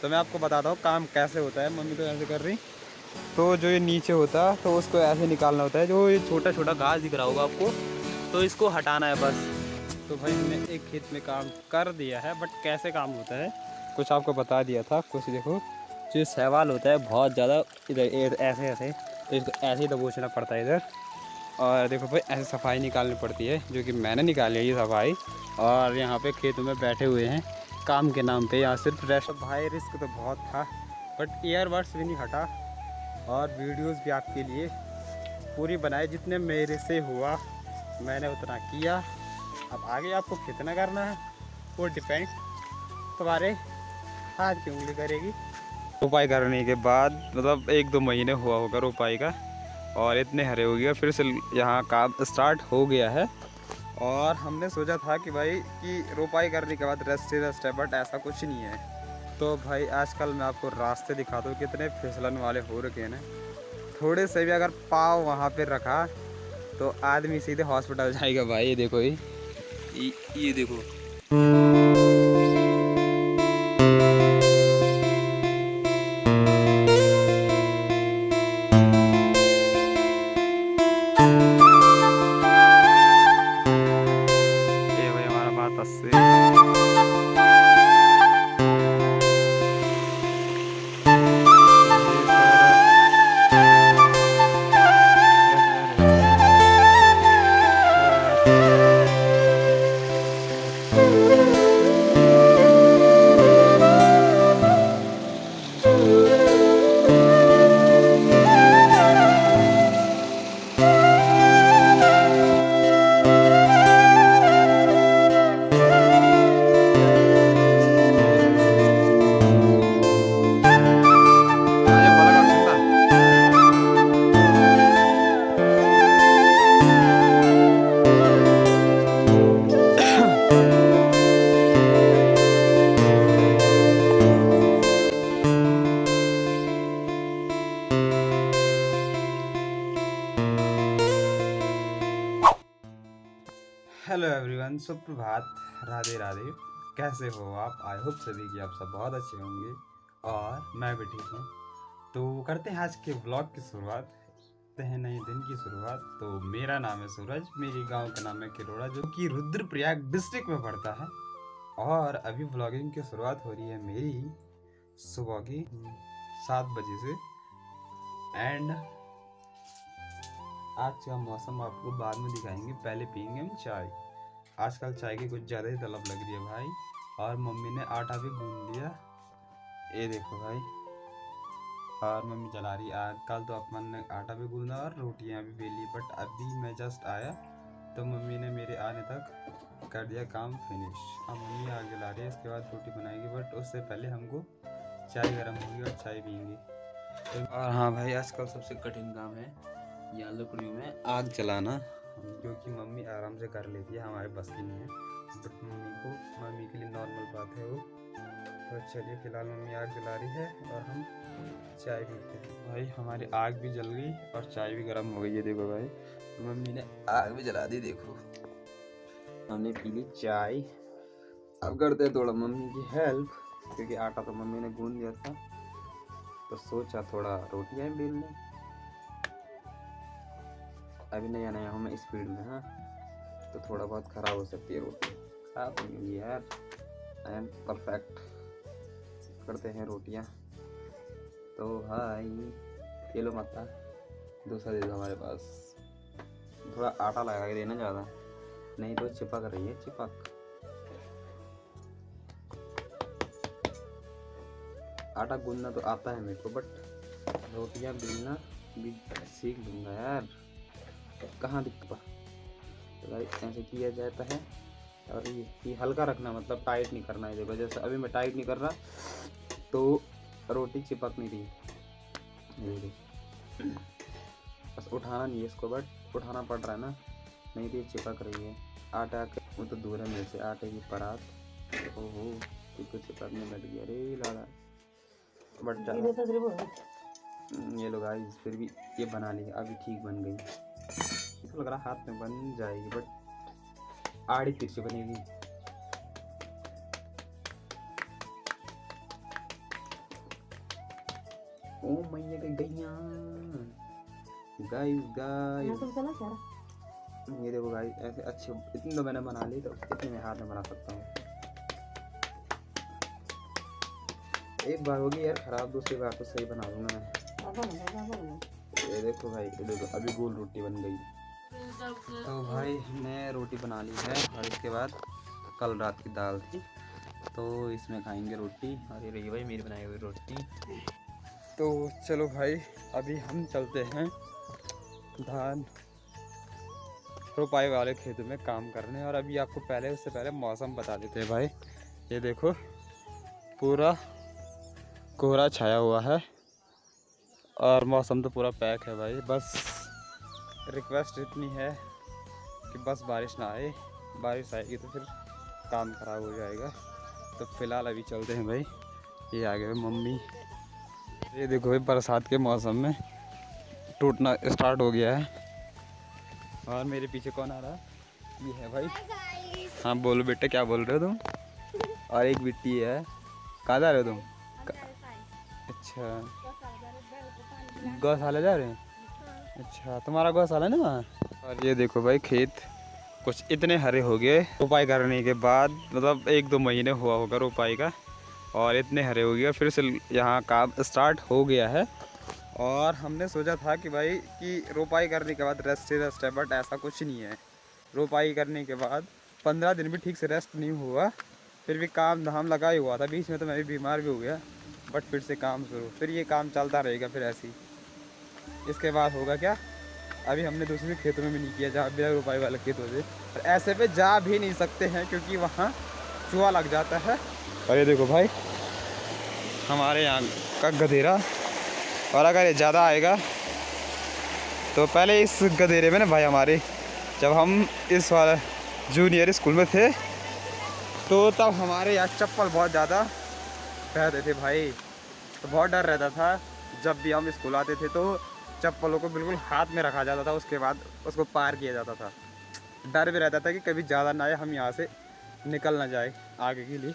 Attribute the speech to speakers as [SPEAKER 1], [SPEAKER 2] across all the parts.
[SPEAKER 1] तो मैं आपको बताता हूँ काम कैसे होता है। मम्मी तो ऐसे कर रही, तो जो ये नीचे होता है तो उसको ऐसे निकालना होता है। जो ये छोटा छोटा घास दिख रहा होगा आपको, तो इसको हटाना है बस। तो भाई हमने एक खेत में काम कर दिया है, बट कैसे काम होता है कुछ आपको बता दिया था। कुछ देखो, जो सवाल होता है बहुत ज़्यादा, इधर ऐसे ऐसे, तो इसको ऐसे ही दबोचना पड़ता है इधर। और देखो भाई ऐसे सफाई निकालनी पड़ती है, जो कि मैंने निकाली है ये सफाई। और यहाँ पे खेतों में बैठे हुए हैं काम के नाम पे, यहाँ सिर्फ रेस्ट। भाई रिस्क तो बहुत था, बट ईयरबड्स भी नहीं हटा। और वीडियोस भी आपके लिए पूरी बनाए, जितने मेरे से हुआ मैंने उतना किया। अब आगे आपको कितना करना है वो डिपेंड तुम्हारे हाथ की उंगली करेगी। रोपाई करने के बाद मतलब 1-2 महीने हुआ होगा रोपाई का, और इतने हरे हो गए। फिर से यहाँ काम स्टार्ट हो गया है। और हमने सोचा था कि भाई कि रोपाई करने के बाद रेस्ट ही रेस्ट है, बट ऐसा कुछ नहीं है। तो भाई आजकल मैं आपको रास्ते दिखा दूँ कितने फिसलन वाले हो रखे हैं। थोड़े से भी अगर पाँव वहाँ पे रखा तो आदमी सीधे हॉस्पिटल जाएगा भाई। ये देखो, ये देखो। ये भाई हमारा बात अस्सी। हेलो एवरीवन, सुप्रभात, राधे राधे। कैसे हो आप? आई होप सभी कि आप सब बहुत अच्छे होंगे, और मैं भी ठीक हूँ। तो करते हैं आज के ब्लॉग की शुरुआत, करते हैं नए दिन की शुरुआत। तो मेरा नाम है सूरज, मेरे गांव का नाम है किरोड़ा, जो कि रुद्रप्रयाग डिस्ट्रिक्ट में पड़ता है। और अभी ब्लॉगिंग की शुरुआत हो रही है मेरी सुबह की 7 बजे से। एंड आज का मौसम आपको बाद में दिखाएंगे, पहले पियेंगे हम चाय। आजकल चाय की कुछ ज़्यादा ही तलब लग रही है भाई। और मम्मी ने आटा भी गूंद लिया, ये देखो भाई। और मम्मी जला रही आग। कल तो अपन ने आटा भी गूंदा और रोटियां भी बेली, बट अभी मैं जस्ट आया तो मम्मी ने मेरे आने तक कर दिया काम फिनिश। अब मम्मी आग जला रही है, इसके बाद रोटी बनाएगी, बट उससे पहले हमको चाय गर्म होगी और चाय पियेंगे। और हाँ भाई, आजकल सबसे कठिन काम है यहाँ लकड़ियों में आग जलाना, क्योंकि मम्मी आराम से कर लेती है, हमारे बस की नहीं है। बट मम्मी के लिए नॉर्मल बात है वो। तो चलिए, फिलहाल मम्मी आग जला रही है और हम चाय पीते हैं। भाई हमारी आग भी जल गई और चाय भी गर्म हो गई है, देखो भाई। मम्मी ने आग भी जला दी, देखो। हमने पी ली चाय। अब करते हैं थोड़ा मम्मी की हेल्प, क्योंकि आटा तो मम्मी ने गूंद दिया था, तो सोचा थोड़ा रोटियां बेल लें। अभी नया नया हूँ मैं स्पीड में, हाँ, तो थोड़ा बहुत ख़राब हो सकती है रोटी। खराब नहीं होगी यार, आई एम परफेक्ट। करते हैं रोटियाँ। तो भाई ये लो, मत दूसरा दे दो हमारे पास। थोड़ा आटा लगा के देना ज़्यादा, नहीं तो चिपक रही है, चिपक। आटा गूंदना तो आता है मेरे को, बट रोटियाँ बेलना भी सीख लूँगा यार। कहाँ दिक्कत? तो भाई ऐसे किया जाता है। और ये हल्का रखना, मतलब टाइट नहीं करना है। देखो जैसे अभी मैं टाइट नहीं कर रहा तो रोटी चिपक नहीं रही। बस उठाना नहीं है इसको, बट उठाना पड़ रहा है ना, नहीं तो ये चिपक रही है। आटा के वो तो दूर है मेरे से, आटे की परात। ओहो, तो चिपकने लग गया रे लाड़ा। बट ये लोग गाइस फिर भी ये बना ली, अभी ठीक बन गई। तो लग रहा हाथ में बन जाएगी, बट आड़ी फिर से बनेगी। ओ मैया की गैया गाइस ये देखो गाइस, ऐसे अच्छे इतनी तो मैंने बना ली, तो इतने में हाथ में बना सकता हूँ। एक बार होगी यार खराब, दूसरी बार तो सही बना दूंगा मैं। ये देखो भाई, ये देखो अभी गोल रोटी बन गई। तो भाई हमने रोटी बना ली है, और इसके बाद कल रात की दाल थी तो इसमें खाएंगे रोटी, और ये रही भाई मेरी बनाई हुई रोटी। तो चलो भाई अभी हम चलते हैं धान रोपाई वाले खेतों में काम करने। और अभी आपको उससे पहले मौसम बता देते हैं भाई। ये देखो पूरा कोहरा छाया हुआ है और मौसम तो पूरा पैक है भाई। बस रिक्वेस्ट इतनी है कि बस बारिश ना आए, बारिश आएगी तो फिर काम ख़राब हो जाएगा। तो फिलहाल अभी चलते हैं भाई। ये आ गए मम्मी। ये देखो भाई बरसात के मौसम में टूटना स्टार्ट हो गया है। और मेरे पीछे कौन आ रहा है? ये है भाई। हाँ बोलो बेटा, क्या बोल रहे हो तुम? और एक बिट्टी है। कहाँ जा रहे हो तुम? अच्छा गौशाला जा रहे हैं? अच्छा तुम्हारा गौशाला ना वहाँ। और ये देखो भाई खेत कुछ इतने हरे हो गए रोपाई करने के बाद, मतलब 1-2 महीने हुआ होगा रोपाई का, और इतने हरे हो गए। फिर से यहाँ काम स्टार्ट हो गया है। और हमने सोचा था कि भाई कि रोपाई करने के बाद रेस्ट ही रेस्ट है, बट ऐसा कुछ नहीं है। रोपाई करने के बाद 15 दिन भी ठीक से रेस्ट नहीं हुआ, फिर भी काम धाम लगा ही हुआ था। बीच में तो मैं भी बीमार भी हो गया, बट फिर से काम शुरू, फिर ये काम चलता रहेगा फिर ऐसे ही। इसके बाद होगा क्या, अभी हमने दूसरे खेतों में भी नहीं किया जहाँ बिना रोपाई वाले खेत होते, और ऐसे पे जा भी नहीं सकते हैं क्योंकि वहाँ चूहा लग जाता है। और ये देखो भाई हमारे यहाँ का गधेरा, और अगर ये ज़्यादा आएगा तो पहले इस गधेरे में ना भाई हमारे, जब हम इस वाला जूनियर स्कूल में थे तो तब हमारे यहाँ चप्पल बहुत ज़्यादा पहनते थे भाई। तो बहुत डर रहता था, जब भी हम स्कूल आते थे तो चप्पलों को बिल्कुल हाथ में रखा जाता था, उसके बाद उसको पार किया जाता था। डर भी रहता था कि कभी ज़्यादा ना आए, हम यहाँ से निकल ना जाए आगे के लिए।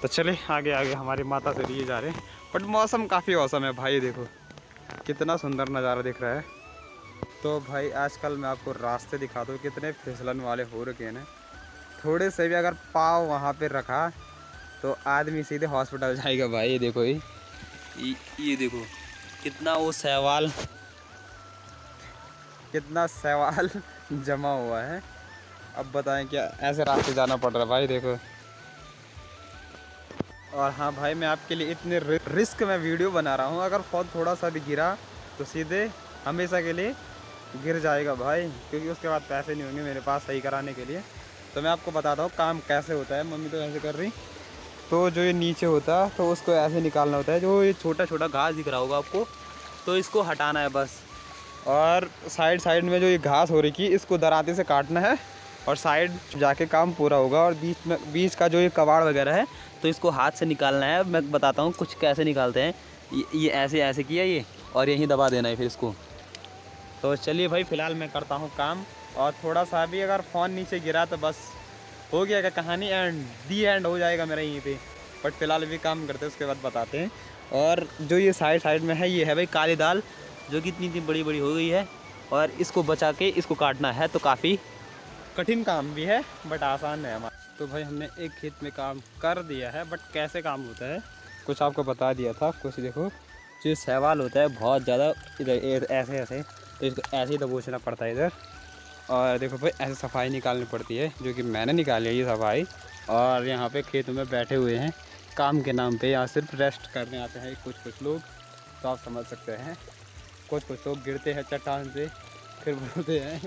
[SPEAKER 1] तो चले आगे आगे हमारी माता से लिए जा रहे हैं। बट मौसम काफ़ी औसम है भाई, देखो कितना सुंदर नज़ारा दिख रहा है। तो भाई आजकल मैं आपको रास्ते दिखा दूँ कितने फिसलन वाले हो रखे हैं। थोड़े से भी अगर पाँव वहाँ पे रखा तो आदमी सीधे हॉस्पिटल जाएगा भाई। ये देखो ये देखो कितना सवाल जमा हुआ है। अब बताएं क्या ऐसे रास्ते जाना पड़ रहा है भाई, देखो। और हाँ भाई मैं आपके लिए इतने रिस्क में वीडियो बना रहा हूँ, अगर बहुत थोड़ा सा भी गिरा तो सीधे हमेशा के लिए गिर जाएगा भाई, क्योंकि उसके बाद पैसे नहीं होंगे मेरे पास सही कराने के लिए। तो मैं आपको बताता हूँ काम कैसे होता है। मम्मी तो ऐसे कर रही। तो जो ये नीचे होता है तो उसको ऐसे निकालना होता है। जो ये छोटा छोटा घास दिख रहा होगा आपको, तो इसको हटाना है बस। और साइड साइड में जो ये घास हो रही थी इसको दराते से काटना है, और साइड जाके काम पूरा होगा। और बीच का जो ये कबाड़ वगैरह है तो इसको हाथ से निकालना है। मैं बताता हूँ कुछ कैसे निकालते हैं। ये ऐसे ऐसे किया ये, और यहीं दबा देना है फिर इसको। तो चलिए भाई फ़िलहाल मैं करता हूँ काम। और थोड़ा सा भी अगर फ़ोन नीचे गिरा तो बस हो गया क्या, कहानी एंड हो जाएगा मेरा यहीं पे। बट फ़िलहाल भी काम करते हैं, उसके बाद बताते हैं। और जो ये साइड में है, ये है भाई काली दाल, जो कि इतनी बड़ी बड़ी हो गई है। और इसको बचा के इसको काटना है, तो काफ़ी कठिन काम भी है बट आसान है हमारा। तो भाई हमने एक खेत में काम कर दिया है, बट कैसे काम होता है कुछ आपको बता दिया था। कुछ देखो जो सवाल होता है बहुत ज़्यादा, इधर ऐसे ऐसे, तो इसको ऐसे ही दबोचना पड़ता है इधर। और देखो भाई ऐसे सफाई निकालनी पड़ती है, जो कि मैंने निकाली है ये सफाई। और यहाँ पे खेतों में बैठे हुए हैं काम के नाम पे, यहाँ सिर्फ रेस्ट करने आते हैं कुछ लोग, तो आप समझ सकते हैं। कुछ लोग गिरते हैं चट्टान से, फिर बोलते हैं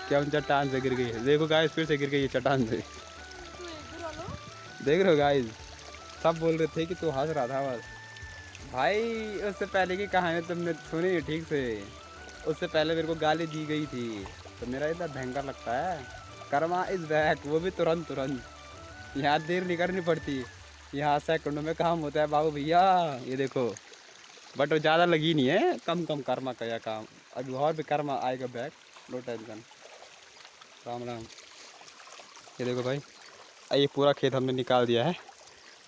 [SPEAKER 1] कि हम चट्टान से गिर गई है। देखो गाइस फिर से गिर गई है चट्टान से, देख रहे हो गाइस। सब बोल रहे थे कि तू हंस रहा था बस भाई। उससे पहले की कहानी तुमने सुनी ठीक से, उससे पहले मेरे को गाली दी गई थी, तो मेरा इतना भयंकर लगता है। कर्मा इज बैक, वो भी तुरंत। यहाँ देर नहीं करनी पड़ती, यहाँ सेकंडों में काम होता है बाबू भैया। ये देखो बट वो ज़्यादा लगी नहीं है, कम कर्मा का यह काम। अभी और भी कर्मा आएगा back, no tension. Ram Ram. ये देखो भाई ये पूरा खेत हमने निकाल दिया है।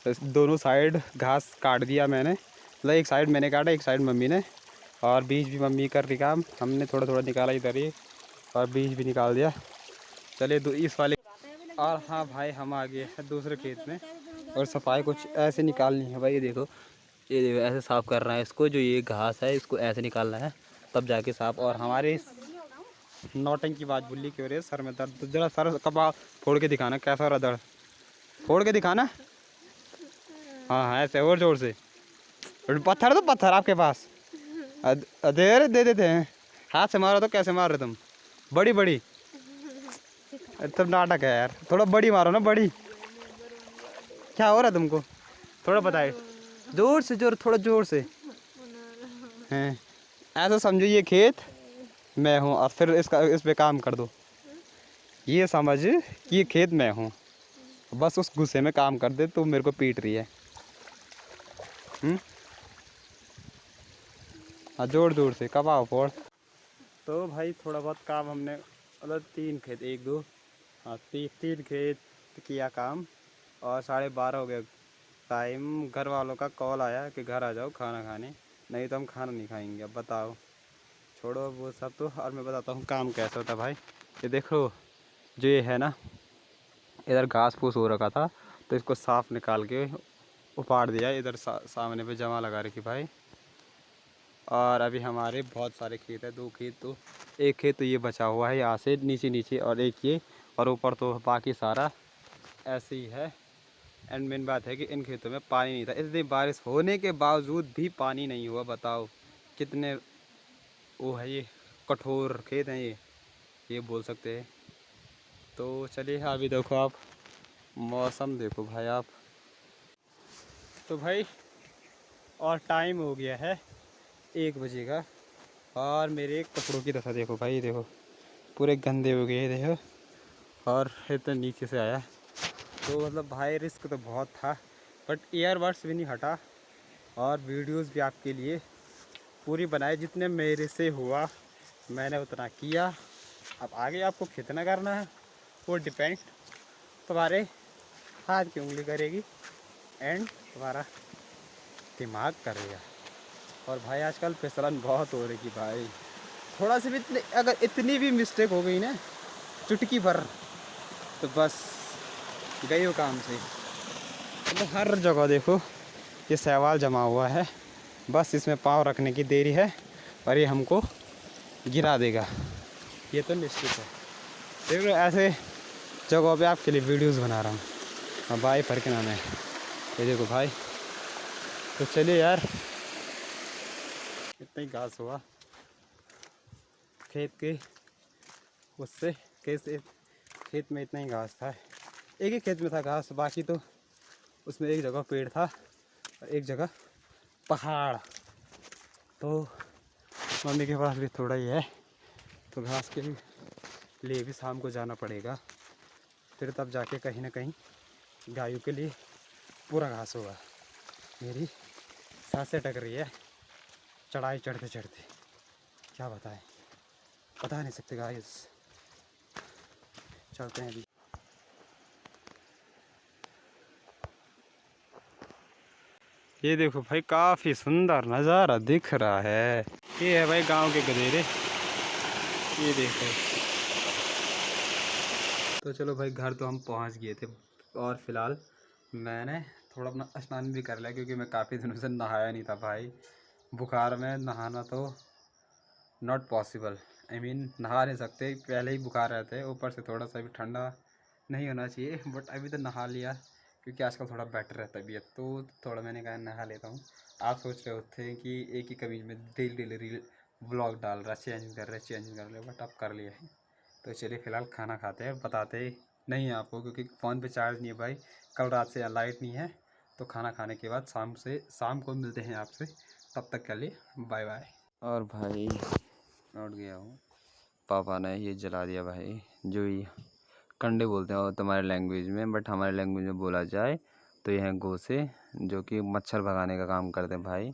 [SPEAKER 1] तो दोनों साइड घास काट दिया मैंने, मतलब एक साइड मैंने काटा, एक साइड मम्मी ने, और बीज भी मम्मी कर रही काम, हमने थोड़ा थोड़ा निकाला इधर ही और बीज भी निकाल दिया। चलिए इस वाले। और हाँ भाई, हम आ गए हैं दूसरे खेत में और सफाई कुछ ऐसे निकालनी है भाई। ये देखो ऐसे साफ़ करना है इसको, जो ये घास है इसको ऐसे निकालना है तब जाके साफ़। और हमारे नौटंकी की बात बोली क्यों रही है, सर में दर्द, तो जरा सर कपा फोड़ के दिखाना कैसा हो रहा दर्द, फोड़ के दिखाना। हाँ हाँ ऐसे और ज़ोर से। पत्थर तो पत्थर आपके पास दे देते हैं, हाथ से मारो तो कैसे मार रहे तुम, बड़ी बड़ी तब नाटक है यार, थोड़ा बड़ी मारो ना, बड़ी। क्या हो रहा है तुमको, थोड़ा बताए, जोर से, जोर थोड़ा जोर से हैं। ऐसा समझो ये खेत मैं हूँ और फिर इस पे काम कर दो, ये समझ कि ये खेत मैं हूँ, बस उस गुस्से में काम कर दे, तू मेरे को पीट रही है। हाँ जोर जोर से कबाओ फोड़। तो भाई थोड़ा बहुत काम हमने, मतलब 3 खेत, 1 2 हाँ 3 खेत किया काम, और 12:30 हो गया टाइम। घर वालों का कॉल आया कि घर आ जाओ खाना खाने, नहीं तो हम खाना नहीं खाएंगे। अब बताओ, छोड़ो वो सब तो, और मैं बताता हूँ काम कैसा होता है भाई। ये देखो, जो ये है ना, इधर घास फूस हो रखा था तो इसको साफ निकाल के उपाड़ दिया, इधर सामने पे जमा लगा रखी भाई। और अभी हमारे बहुत सारे खेत है, 2 खेत, तो एक खेत तो ये बचा हुआ है यहाँ से नीचे नीचे, और एक ये, और ऊपर तो बाकी सारा ऐसे ही है। एंड मेन बात है कि इन खेतों में पानी नहीं था, इतनी बारिश होने के बावजूद भी पानी नहीं हुआ। बताओ कितने वो है, ये कठोर खेत हैं ये बोल सकते हैं। तो चलिए अभी देखो आप, मौसम देखो भाई आप। तो भाई और टाइम हो गया है 1 बजे का, और मेरे कपड़ों की दशा देखो भाई, देखो पूरे गंदे हो गए देखो, और इतने नीचे से आया। तो मतलब भाई रिस्क तो बहुत था, बट ईयरबड्स भी नहीं हटा, और वीडियोस भी आपके लिए पूरी बनाई, जितने मेरे से हुआ मैंने उतना किया। अब आगे आपको कितना करना है वो डिपेंड तुम्हारे हाथ की उंगली करेगी एंड तुम्हारा दिमाग करेगा। और भाई आजकल फिसलन बहुत हो रही भाई, थोड़ा सा भी अगर इतनी भी मिस्टेक हो गई ना, चुटकी भर, तो बस गई हो काम से। मतलब हर जगह देखो ये सवाल जमा हुआ है, बस इसमें पाँव रखने की देरी है और ये हमको गिरा देगा, ये तो निश्चित है। देखो ऐसे जगहों पे आपके लिए वीडियोस बना रहा हूँ। हाँ भाई फर्क नाम है, ये देखो भाई। तो चलिए यार, इतना ही घास हुआ खेत के, उससे कैसे खेत में इतना ही घास था, एक ही खेत में था घास, बाकी तो उसमें एक जगह पेड़ था और एक जगह पहाड़। तो मम्मी के पास भी थोड़ा ही है, तो घास के लिए भी शाम को जाना पड़ेगा, फिर तब जाके कहीं ना कहीं गायों के लिए पूरा घास होगा। मेरी सांसें अटक रही है चढ़ाई चढ़ते चढ़ते, क्या बताएं, बता नहीं सकते गाइस। चलते हैं अभी। ये देखो भाई, काफ़ी सुंदर नज़ारा दिख रहा है। ये है भाई गांव के गधेरे, ये देखो। तो चलो भाई घर तो हम पहुंच गए थे, और फिलहाल मैंने थोड़ा अपना स्नान भी कर लिया, क्योंकि मैं काफ़ी दिनों से नहाया नहीं था भाई। बुखार में नहाना तो नॉट पॉसिबल, आई मीन नहा नहीं सकते, पहले ही बुखार रहते हैं, ऊपर से थोड़ा सा भी ठंडा नहीं होना चाहिए। बट अभी तो नहा लिया, क्योंकि आजकल थोड़ा बेटर है तबीयत, तो थोड़ा मैंने कहा नहा लेता हूँ। आप सोच रहे होते हैं कि एक ही कमीज में डेली रील व्लॉग डाल रहा, चेंज कर रहे, बट अब कर लिया है। तो चलिए फ़िलहाल खाना खाते हैं, बताते नहीं हैं आपको, क्योंकि फ़ोन पे चार्ज नहीं है भाई, कल रात से लाइट नहीं है। तो खाना खाने के बाद शाम को मिलते हैं आपसे, तब तक के लिए बाय बाय। और भाई लौट गया हूँ, पापा ने ये जला दिया भाई, जो ये कंडे बोलते हैं तुम्हारे लैंग्वेज में, बट हमारे लैंग्वेज में बोला जाए तो ये हैं गोसे, जो कि मच्छर भगाने का काम करते हैं भाई।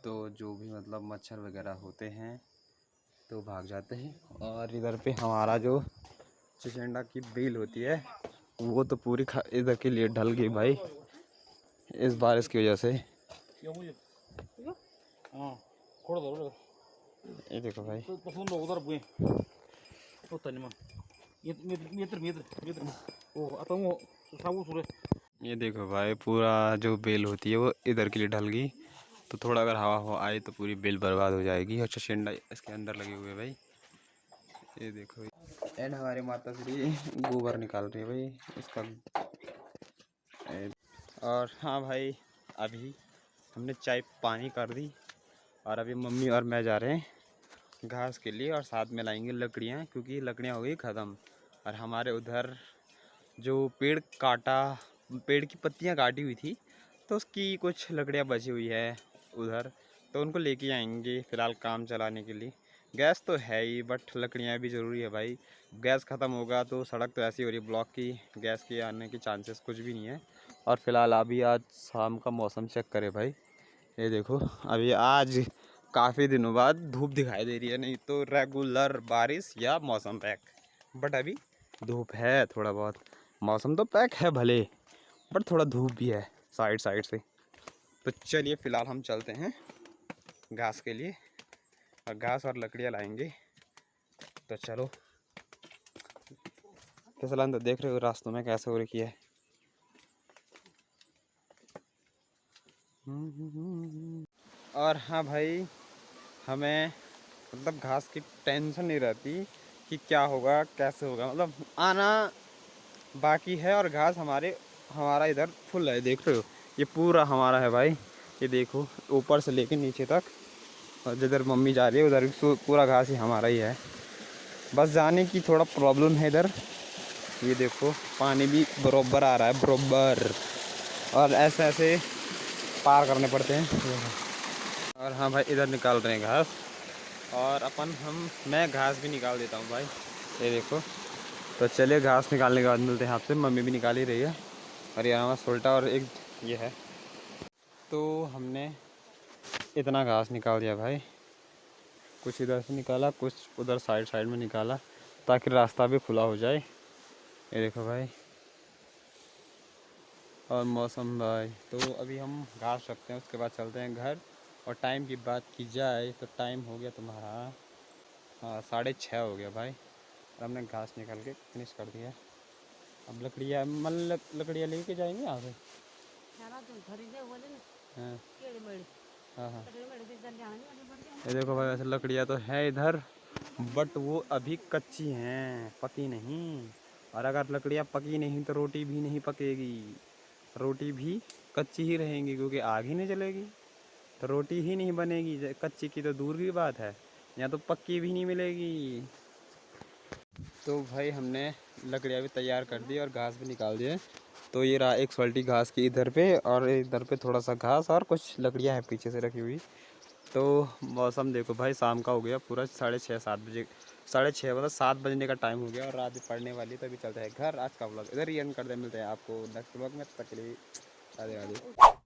[SPEAKER 1] तो जो भी मतलब मच्छर वगैरह होते हैं तो भाग जाते हैं। और इधर पे हमारा जो चिचिंडा की बेल होती है वो तो पूरी इधर के लिए ढल गई भाई, इस बारिश की वजह से। ये देखो भाई, ये देखो भाई पूरा जो बेल होती है वो इधर के लिए ढल गई। तो थोड़ा अगर हवा हो आए तो पूरी बेल बर्बाद हो जाएगी। और चशिंडा इसके अंदर लगे हुए भाई, ये देखो। एंड हमारी माता श्री गोबर निकाल रही है भाई इसका। और हाँ भाई, अभी हमने चाय पानी कर दी और अभी मम्मी और मैं जा रहे हैं घास के लिए, और साथ में लाएंगे लकड़ियाँ, क्योंकि लकड़ियाँ हो गई ख़त्म। और हमारे उधर जो पेड़ की पत्तियाँ काटी हुई थी, तो उसकी कुछ लकड़ियाँ बची हुई है उधर, तो उनको लेके आएंगे फ़िलहाल काम चलाने के लिए। गैस तो है ही, बट लकड़ियाँ भी ज़रूरी है भाई। गैस ख़त्म होगा तो सड़क तो ऐसी हो रही है ब्लॉक की, गैस के आने के चांसेस कुछ भी नहीं है। और फिलहाल अभी आज शाम का मौसम चेक करे भाई, ये देखो अभी आज काफ़ी दिनों बाद धूप दिखाई दे रही है, नहीं तो रेगुलर बारिश या मौसम पैक। बट अभी धूप है, थोड़ा बहुत मौसम तो पैक है भले, बट थोड़ा धूप भी है साइड से। तो चलिए फ़िलहाल हम चलते हैं घास के लिए, और घास और लकड़ियाँ लाएंगे। तो चलो, फिसलन तो देख रहे हो रास्तों में कैसे हो रखी है। और हाँ भाई, हमें मतलब घास की टेंशन नहीं रहती कि क्या होगा कैसे होगा, मतलब आना बाकी है। और घास हमारा इधर फुल है, देख रहे हो ये पूरा हमारा है भाई। ये देखो ऊपर से लेके नीचे तक, और जिधर मम्मी जा रही है उधर पूरा घास ही हमारा ही है। बस जाने की थोड़ा प्रॉब्लम है इधर। ये देखो पानी भी बरोबर आ रहा है, बरोबर, और ऐसे पार करने पड़ते हैं। और हाँ भाई, इधर निकाल रहे हैं घास, और मैं घास भी निकाल देता हूँ भाई, ये देखो। तो चलिए घास निकालने के बाद मिलते हैं आपसे। मम्मी भी निकाल ही रही है, और ये हमारा सोल्टा और एक ये है। तो हमने इतना घास निकाल दिया भाई, कुछ इधर से निकाला, कुछ उधर साइड में निकाला, ताकि रास्ता भी खुला हो जाए। ये देखो भाई, और मौसम भाई, तो अभी हम घास रखते हैं, उसके बाद चलते हैं घर। और टाइम की बात की जाए तो टाइम हो गया तुम्हारा, हाँ 6:30 हो गया भाई। और हमने घास निकाल के फिनिश कर दिया। अब लकड़ियाँ लेके जाएंगे यहाँ से। हाँ हाँ, ये देखो भाई, वैसे लकड़ियाँ तो है इधर, बट वो अभी कच्ची हैं, पकी नहीं। और अगर लकड़ियाँ पकी नहीं तो रोटी भी नहीं पकेगी, रोटी भी कच्ची ही रहेंगी, क्योंकि आग ही नहीं जलेगी तो रोटी ही नहीं बनेगी। कच्ची की तो दूर की बात है, या तो पक्की भी नहीं मिलेगी। तो भाई हमने लकड़ियाँ भी तैयार कर दी और घास भी निकाल दिए। तो ये रहा एक सोल्टी घास की इधर पे, और इधर पे थोड़ा सा घास और कुछ लकड़ियाँ हैं पीछे से रखी हुई। तो मौसम देखो भाई, शाम का हो गया पूरा 6:30 बजे, 6:30 मतलब 7 बजने का टाइम हो गया, और रात भी पड़ने वाली। तो अभी चलते हैं घर। आज का व्लॉग इधर ही एंड कर दे, मिलते हैं आपको नेक्स्ट व्लॉग में। तक के लिए राधे राधे।